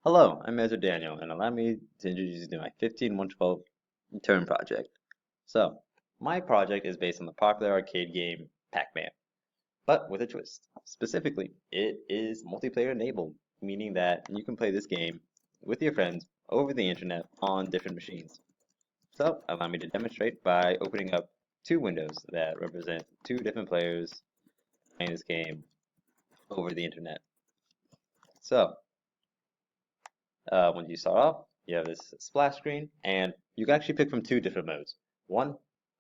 Hello, I'm Mr. Daniel, and allow me to introduce you to my 15112 term project. So, my project is based on the popular arcade game PacMan, but with a twist. Specifically, it is multiplayer enabled, meaning that you can play this game with your friends over the internet on different machines. So, allow me to demonstrate by opening up two windows that represent two different players playing this game over the internet. So, when you start off, you have this splash screen, and you can actually pick from two different modes. One,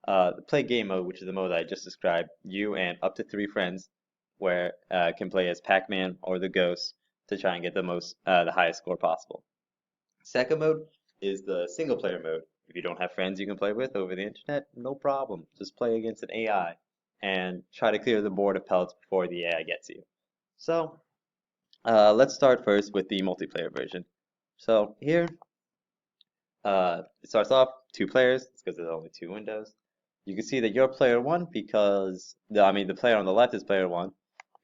the play game mode, which is the mode that I just described. You and up to three friends, where can play as Pac-Man or the Ghost to try and get the highest score possible. Second mode is the single player mode. If you don't have friends you can play with over the internet, no problem. Just play against an AI and try to clear the board of pellets before the AI gets you. So, let's start first with the multiplayer version. So here, it starts off two players. It's because there's only two windows. You can see that you're player one because the player on the left is player one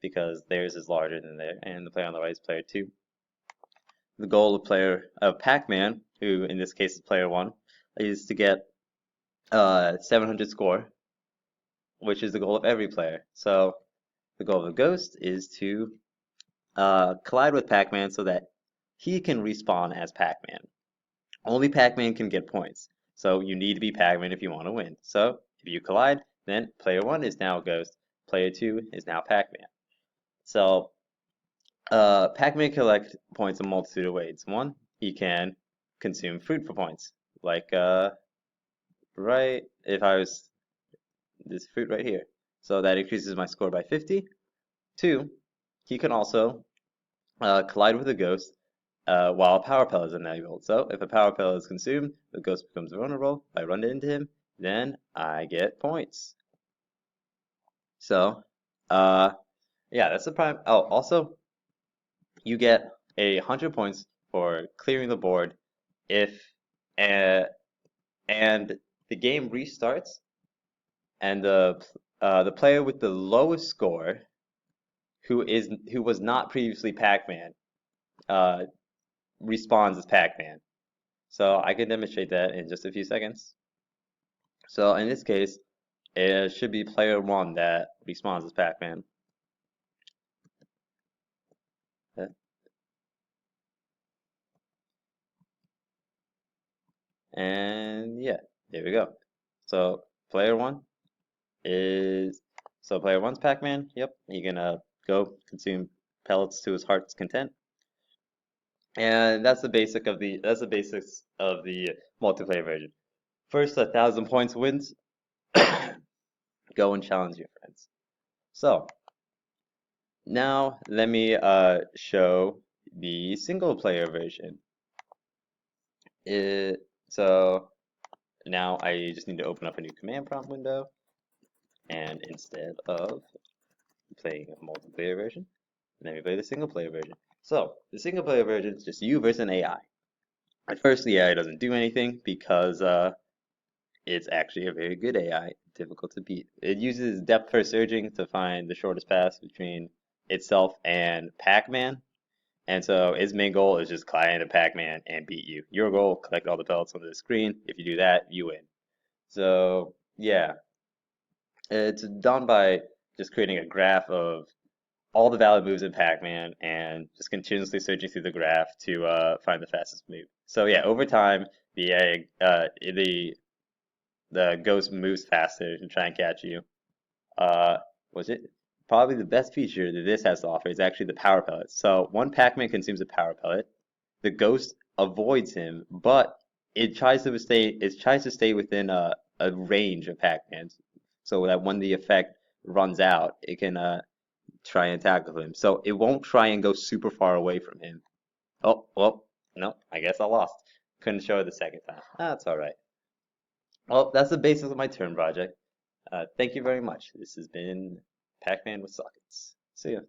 because theirs is larger than there, and the player on the right is player two. The goal of Pac-Man, who in this case is player one, is to get 700 score, which is the goal of every player. So the goal of the Ghost is to collide with Pac-Man so that he can respawn as Pac-Man. Only Pac-Man can get points, so you need to be Pac-Man if you want to win. So if you collide, then player one is now Ghost, player two is now Pac-Man. So Pac-Man collect points in a multitude of ways. One, he can consume fruit for points, like right if I was this fruit right here. So that increases my score by 50. Two, he can also collide with a Ghost while a power pellet is enabled. So if a power pellet is consumed, the Ghost becomes vulnerable. If I run into him, then I get points. So, yeah, that's the prime. Oh, also, you get 100 points for clearing the board if uh, and the game restarts, and the player with the lowest score, who was not previously Pac-Man, uh, respawns as Pac-Man. So I can demonstrate that in just a few seconds. So in this case, it should be player one that respawns as Pac-Man. And yeah, there we go. So player one player one's Pac-Man. Yep, he can go consume pellets to his heart's content. And that's the basics of the multiplayer version. First, 1,000 points wins. Go and challenge your friends. So now let me show the single player version. So now I just need to open up a new command prompt window, and instead of playing a multiplayer version, let me play the single player version. So the single player version is just you versus an AI. At first, the AI doesn't do anything because it's actually a very good AI, difficult to beat. It uses depth first searching to find the shortest path between itself and Pac-Man. And so its main goal is just collide into Pac-Man and beat you. Your goal, collect all the pellets on the screen. If you do that, you win. So yeah, it's done by just creating a graph of all the valid moves in Pac-Man and just continuously searching through the graph to find the fastest move. So yeah, over time, the ghost moves faster to try and catch you. Was it probably the best feature that this has to offer is actually the power pellet. So one Pac-Man consumes a power pellet, the ghost avoids him, but it tries to stay within a range of Pac-Mans, so that when the effect runs out, it can try and tackle him. So it won't try and go super far away from him. Oh, well, no, I guess I lost. Couldn't show it the second time. That's all right. Well, that's the basis of my turn project. Thank you very much. This has been Pac-Man with Sockets. See ya.